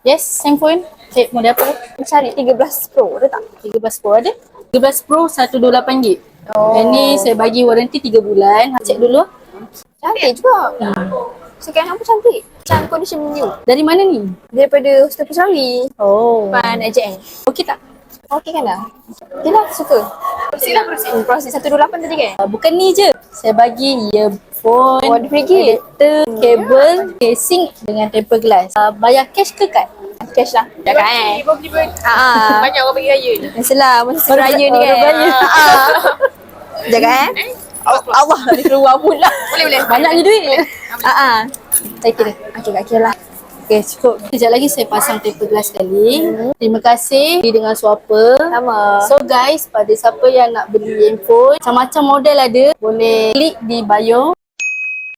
Yes, same phone. Cik, model apa? Cari 13 Pro ada tak? 13 Pro ada. 13 Pro 128 gig. Oh. Yang ni saya bagi waranti 3 bulan. Cek dulu. Cantik juga. Second hand pun cantik. Macam condition new. Dari mana ni? Daripada Hostel Pesari. Oh. Depan AJN. Okey tak? Okey kan dah? Okey lah, suka. Proses 128 tadi kan? Bukan ni je. Saya bagi earphone, Oh, ada free gift. adapter, kabel, casing dengan tempered glass. Bayar cash ke kad? Cash lah. Cakap Banyak orang bagi raya ni. Biasalah masa raya ni kan. Raya. Jaga Allah nak keluar pula. Boleh. Banyak ni duit. Saya kira. Okey, tak kira lah. Okay, cukup. Sekejap lagi saya pasang tempered glass sekali. Terima kasih dengan swapper. Sama. So guys, pada siapa yang nak beli handphone, macam-macam model ada. Boleh klik di bio.